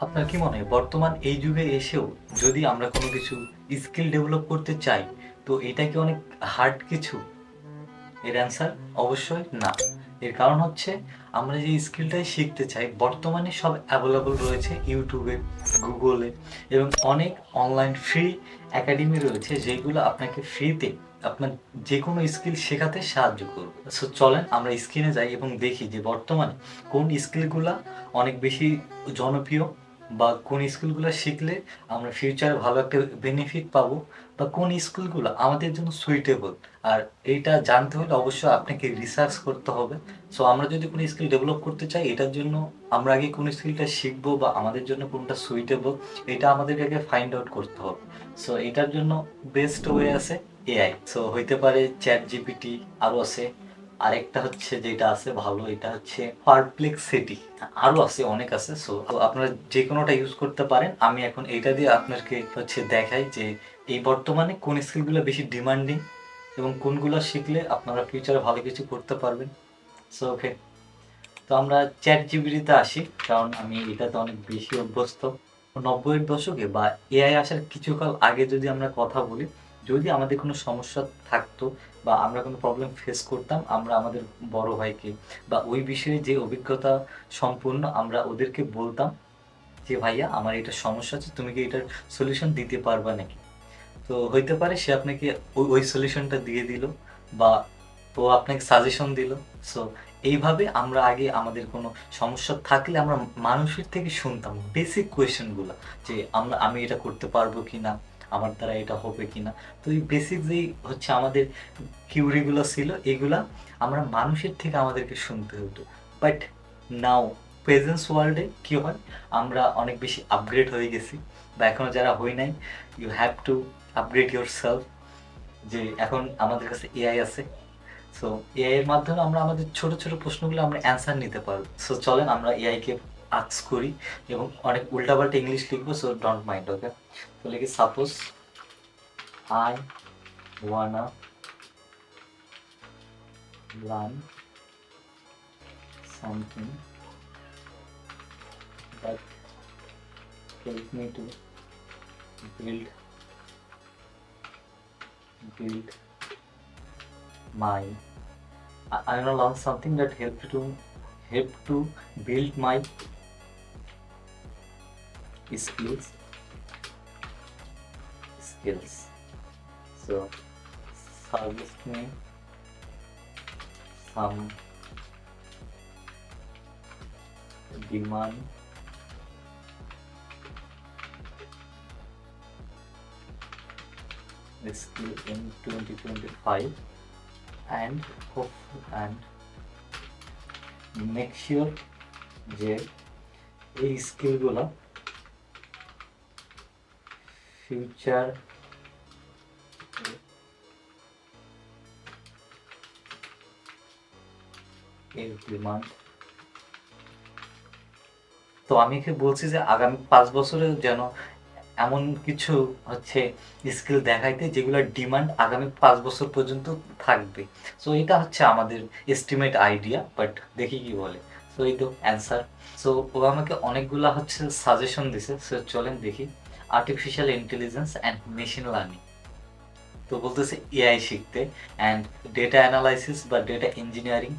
আপনার কি মনে হয় বর্তমান এই যুগে এসেও যদি আমরা কোনো কিছু স্কিল ডেভেলপ করতে চাই, তো এটা কি অনেক হার্ড কিছু? এর অ্যান্সার অবশ্যই না। এর কারণ হচ্ছে আমরা যে স্কিলটাই শিখতে চাই বর্তমানে সব অ্যাভেলেবল রয়েছে ইউটিউবে, গুগলে এবং অনেক অনলাইন ফ্রি একাডেমি রয়েছে যেগুলো আপনাকে ফ্রিতে আপনার যে কোনো স্কিল শেখাতে সাহায্য করবে। সো চলেন আমরা স্ক্রিনে যাই এবং দেখি যে বর্তমানে কোন স্কিলগুলা অনেক বেশি জনপ্রিয়, বা কোন স্কিলগুলো শিখলে আমরা ফিউচারে ভালো একটা বেনিফিট পাবো, বা কোন স্কিলগুলো আমাদের জন্য সুইটেবল। আর এইটা জানতে হলে অবশ্যই আপনাকে রিসার্চ করতে হবে। সো আমরা যদি কোনো স্কিল ডেভেলপ করতে চাই, এটার জন্য আমরা আগে কোন স্কিলটা শিখবো বা আমাদের জন্য কোনটা সুইটেবল, এটা আমাদেরকে আগে ফাইন্ড আউট করতে হবে। সো এটার জন্য বেস্ট ওয়ে আছে এআই। সো হইতে পারে চ্যাট জিপিটি, আরও আছে আরেকটা হচ্ছে যেটা আছে ভালো, এটা হচ্ছে পারপ্লেক্সিটি, আরও আছে অনেক আছে। সো আপনারা যে কোনোটা ইউজ করতে পারেন। আমি এখন এইটা দিয়ে আপনাকে হচ্ছে দেখাই যে এই বর্তমানে কোন স্কিলগুলো বেশি ডিমান্ডিং এবং কোনগুলো শিখলে আপনারা ফিউচারে ভালো কিছু করতে পারবেন। সো ওকে, তো আমরা চ্যাট জিপিটিতে আসি, কারণ আমি এটাতে অনেক বেশি অভ্যস্ত। 90-এর দশকে বা এআই আসার কিছুকাল আগে যদি আমরা কথা বলি, যদি আমাদের কোনো সমস্যা থাকতো বা আমরা কোনো প্রবলেম ফেস করতাম, আমরা আমাদের বড় ভাইকে বা ওই বিষয়ে যে অভিজ্ঞতা সম্পূর্ণ আমরা ওদেরকে বলতাম যে ভাইয়া আমার এটা সমস্যা আছে, তুমি কি এটার সলিউশন দিতে পারবা নাকি? তো হইতে পারে সে আপনাকে ওই সলিউশনটা দিয়ে দিল, বা ও আপনাকে সাজেশন দিল। সো এইভাবে আমরা আগে আমাদের কোনো সমস্যা থাকলে আমরা মানুষের থেকে শুনতাম বেসিক কোয়েশ্চেনগুলো, যে আমি এটা করতে পারবো কি না, আমার দ্বারা এটা হবে কি না। তো এই বেসিক যেই হচ্ছে আমাদের কিউরিগুলো ছিল, এগুলা আমরা মানুষের থেকে আমাদেরকে শুনতে হতো। বাট নাও প্রেজেন্স ওয়ার্ল্ডে কী হয়, আমরা অনেক বেশি আপগ্রেড হয়ে গেছি, বা এখনও যারা হই নাই, you have to upgrade yourself. যে এখন আমাদের কাছে এআই আছে। সো এআই এর মাধ্যমে আমরা আমাদের ছোট ছোট প্রশ্নগুলো আমরা অ্যান্সার নিতে পারবো। সো চলেন আমরা এআইকে আস্ক করি এবং অনেক উল্টাপাল্টা ইংলিশ লিখবো। সো ডোন্ট মাইন্ড, ওকে? তো লিখি suppose I wanna learn something that help me to build my I want to learn something that help to build my skills. So suggest me some demand skill in 2025 and hope and make sure যে এই স্কিলগুলো future এর demand. তো আমি কি বলছি যে আগামী 5 বছরে যেন এমন কিছু হচ্ছে স্কিল দেখাইতে যেগুলোর ডিমান্ড আগামী 5 বছর পর্যন্ত থাকবে। সো এটা হচ্ছে আমাদের এস্টিমেট আইডিয়া, বাট দেখি কি বলে। সো এই তো অ্যান্সার। সো ও আমাকে অনেকগুলা হচ্ছে সাজেশন দিছে। সো চলেন দেখি। Artificial intelligence and machine learning, তো বলতেছে এআই শিখতে, অ্যান্ড ডেটা অ্যানালাইসিস বা data engineering,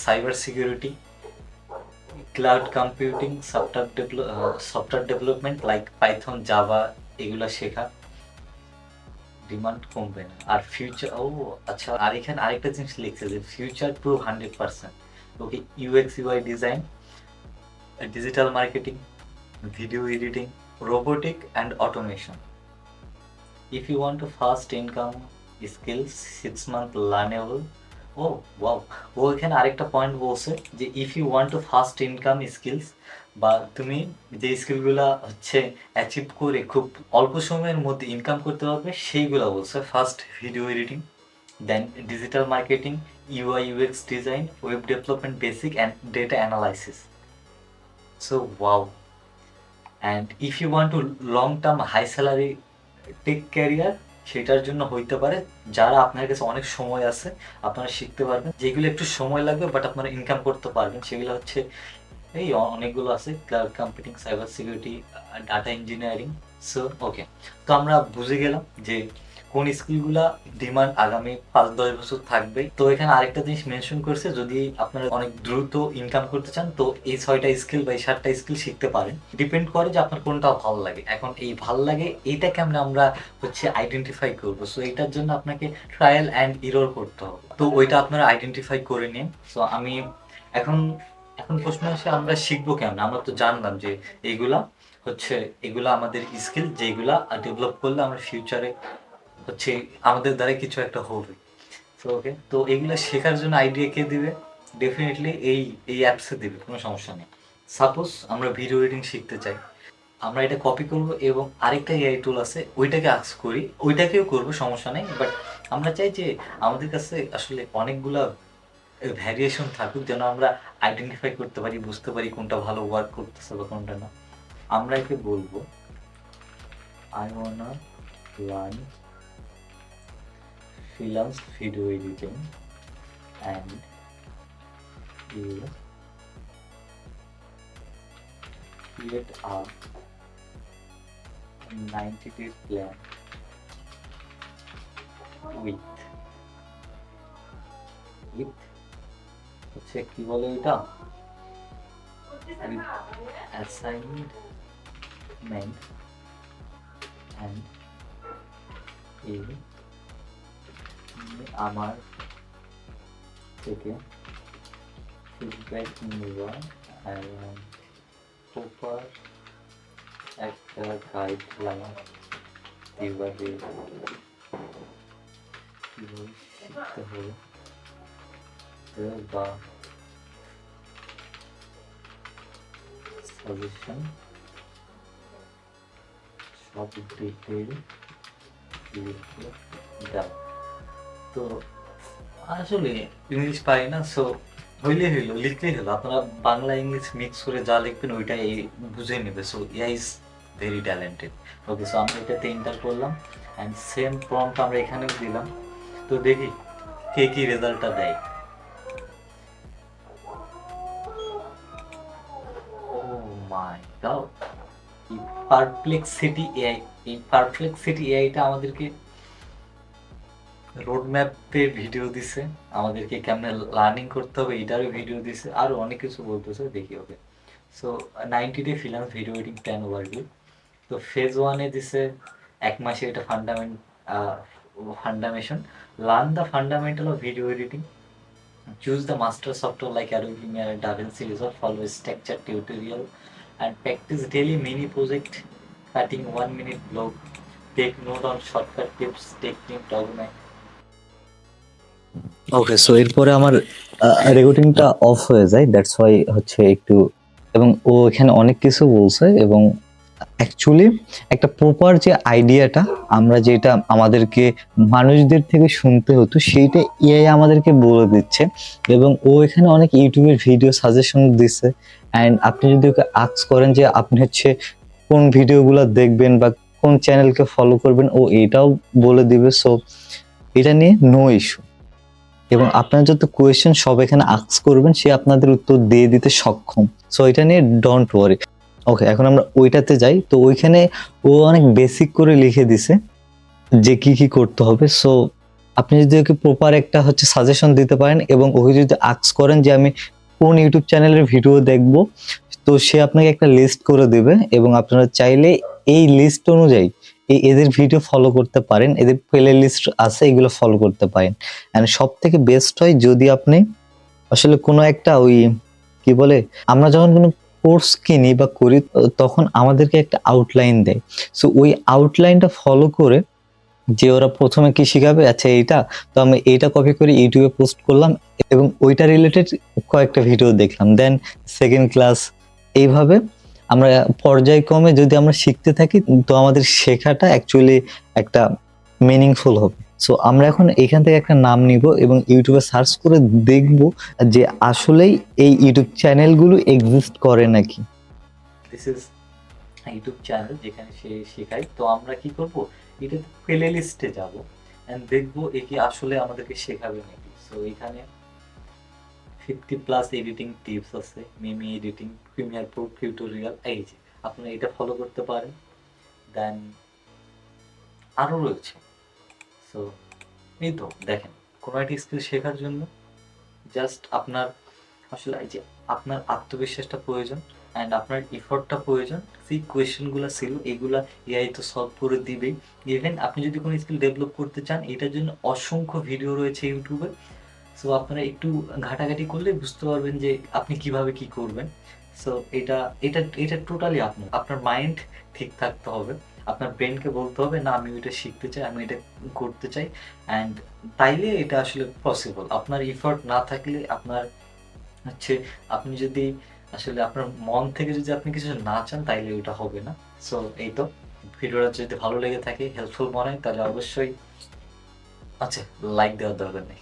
cyber security, cloud computing, software development like Python, Java, এগুলা শেখা, ডিমান্ড কমবে না। আর ফিউচার, ও আচ্ছা, আর এখানে আরেকটা জিনিস লিখছে যে future proof 100%। Okay, UX UI design, digital marketing, video editing, robotic and automation. If you want a fast income skills, 6 month learnable. ও ওয়াও, ও এখানে আরেকটা পয়েন্ট বলছে যে if you want to fast income skills, বা তুমি যে স্কিলগুলো হচ্ছে অ্যাচিভ করে খুব অল্প সময়ের মধ্যে ইনকাম করতে পারবে, সেইগুলো বলছে। First video editing, then digital marketing, UI UX design, web development basic and data analysis. So wow. And if you want to long term high salary tech career, সেটার জন্য হইতে পারে যারা আপনার কাছে অনেক সময় আছে, আপনারা শিখতে পারবেন যেগুলো একটু সময় লাগবে বাট আপনারা ইনকাম করতে পারবেন, সেগুলো হচ্ছে এই অনেকগুলো আছে, cloud computing, cyber security, data engineering. So okay, তো আমরা বুঝে গেলাম যে কোন স্কিলগুলা ডিমান্ড আগামী 5-10 বছর থাকবে। তো এখানে আরেকটা জিনিস মেনশন করছে, যদি আপনারা অনেক দ্রুত ইনকাম করতে চান তো এই 6টা স্কিল বা এই 7টা স্কিল শিখতে পারেন। ডিপেন্ড করে যে আপনার কোনটা ভালো লাগে। এখন এই ভালো লাগে এইটা কেমনে আমরা হচ্ছে আইডেন্টিফাই করবো, সো এটার জন্য আপনাকে ট্রায়াল অ্যান্ড ইরর করতে হবে। তো ওইটা আপনারা আইডেন্টিফাই করে নিন। সো আমি এখন এখন প্রশ্ন হচ্ছে আমরা শিখবো কেমন? আমরা তো জানলাম যে এইগুলা হচ্ছে, এগুলা আমাদের স্কিল যেগুলা ডেভেলপ করলে আমরা ফিউচারে হচ্ছে আমাদের দ্বারা কিছু একটা হবে। তো ওকে, তো এগুলা শেখার জন্য আইডিয়া কে দিবে? ডেফিনেটলি এই অ্যাপসে দিবে, কোনো সমস্যা নেই। সাপোজ আমরা ভিডিও এডিটিং শিখতে চাই, আমরা এটা কপি করব এবং আরেকটা এআই টুল আছে ওইটাকে আস্ক করি, ওইটাকেও করব, সমস্যা নেই। বাট আমরা চাই যে আমাদের কাছে আসলে অনেকগুলা ভ্যারিয়েশন থাকুক, যেন আমরা আইডেন্টিফাই করতে পারি, বুঝতে পারি কোনটা ভালো ওয়ার্ক করতেছে বা কোনটা না। আমরা একে বলবো I wanna learn freelance video editing and you create a 90-day plan with হচ্ছে কি বলে এটা, with assignment and আমার থেকে ফিডব্যাক নেওয়া এবং প্রপার একটা গাইডলাইন এবারে কীভাবে শিখতে হবে বা সাজেশন সব ডিটেল লিখে দাও। তো আসলে ইংলিশ পারি না, সো হইলেই হইলো, লিখলেই হলো। আপনারা বাংলা ইংলিশ মিক্স করে যা লিখবেন ওইটাই বুঝে নেবে। So AI is very talented. Okay, so আমরা এটাতে এন্টার করলাম অ্যান্ড সেম প্রম্পট আমরা এখানেও দিলাম। তো দেখি কে কি রেজাল্টটা দেয়। ও মাই গড, এই পারপ্লেক্সিটি এআই, এই পারপ্লেক্সিটি এআইটা আমাদেরকে রোড ম্যাপের ভিডিও দিছে, আমাদেরকে কেমনে লার্নিং করতে হবে এটারও ভিডিও দিছে, আরও অনেক কিছু বলতেছে, দেখি। Okay, so 90-day freelance video editing plan overview. তো ফেজ 1-এ দিছে 1 মাসে এটা foundation, learn the fundamental of video editing, choose the master software like Adobe Premiere, DaVinci Resolve, follow structure tutorial and practice daily mini project, cutting 1 minute blog, take note on shortcut tips, technique document. Okay, so এরপরে আমার রেকর্ডিংটা of হয়ে যায়, that's why হচ্ছে একটু, এবং ও এখানে অনেক কিছু বলছে এবং অ্যাকচুয়ালি একটা প্রপার যে আইডিয়াটা আমরা যেটা আমাদেরকে মানুষদের থেকে শুনতে হতো সেইটা এআই আমাদেরকে বলে দিচ্ছে। এবং ও এখানে অনেক ইউটিউবের ভিডিও সাজেশন দিচ্ছে, অ্যান্ড আপনি যদি ওকে আস্ক করেন যে আপনি হচ্ছে কোন ভিডিওগুলো দেখবেন বা কোন চ্যানেলকে ফলো করবেন, ও এটাও বলে দিবে। সো এটা নিয়ে নো ইস্যু, এবং আপনার যত কোয়েশ্চেন সব এখানে আস্ক করবেন, সে আপনাদের উত্তর দিয়ে দিতে সক্ষম। সো এটা নিয়ে ডোন্ট ওয়ারি। ওকে, এখন আমরা ওইটাতে যাই। তো ওইখানে ও অনেক বেসিক করে লিখে দিছে যে কি কি করতে হবে। সো আপনি যদি ওকে প্রপার একটা হচ্ছে সাজেশন দিতে পারেন এবং ওকে যদি আস্ক করেন যে আমি কোন ইউটিউব চ্যানেলের ভিডিও দেখব, তো সে আপনাকে একটা লিস্ট করে দেবে এবং আপনারা চাইলে এই লিস্ট অনুযায়ী এদের ভিডিও ফলো করতে পারেন, এদের প্লে লিস্ট আছে, এগুলো ফলো করতে পারেন। এন্ড সব থেকে বেস্ট হয় যদি আপনি আসলে কোনো একটা ওই কি বলে, আমরা যখন কোনো কোর্স কিনি বা করি তখন আমাদেরকে একটা আউটলাইন দেয়। সো ওই আউটলাইনটা ফলো করে যে ওরা প্রথমে কি শিখাবে, আচ্ছা এইটা, তো আমি এইটা কপি করে ইউটিউবে পোস্ট করলাম এবং ওইটা রিলেটেড কয়েকটা ভিডিও দেখলাম, দেন সেকেন্ড ক্লাস, এইভাবে আমরা পর্যায়ক্রমে যদি আমরা শিখতে থাকি তো আমাদের শেখাটা অ্যাকচুয়ালি একটা মিনিংফুল হবে। সো আমরা এখন এখান থেকে একটা নাম নিব এবং ইউটিউবে সার্চ করে দেখব যে আসলেই এই ইউটিউব চ্যানেলগুলো এক্সিস্ট করে নাকি। দিস ইজ ইউটিউব চ্যানেল যেখানে সে শেখায়। তো আমরা কি করব, এটা প্লে লিস্টে যাব এন্ড দেখব এ কি আসলে আমাদেরকে শেখাবে নাকি। সো এখানে 50+ এডিটিং টিপস আছে, মিমি এডিটিং, প্রিমিয়ার প্রো টিউটোরিয়াল, এই যে আপনারা এটা ফলো করতে পারেন। দেন আরও রয়েছে। সো এই তো দেখেন, কোনো একটা স্কিল শেখার জন্য জাস্ট আপনার আসলে এই যে আপনার আত্মবিশ্বাসটা প্রয়োজন অ্যান্ড আপনার এফর্টটা প্রয়োজন। সেই কোয়েশ্চেনগুলো ছিল এগুলা এআই তো সলভ করে দিবেই। ইভেন আপনি যদি কোনো স্কিল ডেভেলপ করতে চান, এটার জন্য অসংখ্য ভিডিও রয়েছে ইউটিউবে। সো আপনারা একটু ঘাটাঘাটি করলে বুঝতে পারবেন যে আপনি কিভাবে কি করবেন। সো এটা এটা এটা টোটালি আপনার আপনার মাইন্ড ঠিক থাকতে হবে। আপনার ব্রেনকে বলতে হবে না আমি এটা শিখতে চাই, আমি এটা করতে চাই, অ্যান্ড তাইলে এটা আসলে পসিবল। আপনার এফর্ট না থাকলে আপনার হচ্ছে আপনি যদি আসলে আপনার মন থেকে যদি আপনি কিছু না চান তাইলে ওটা হবে না। সো এই তো, ভিডিওটা যদি ভালো লেগে থাকে, হেল্পফুল মনে হয়, তাহলে অবশ্যই আচ্ছা লাইক দেওয়ার দরকার নেই।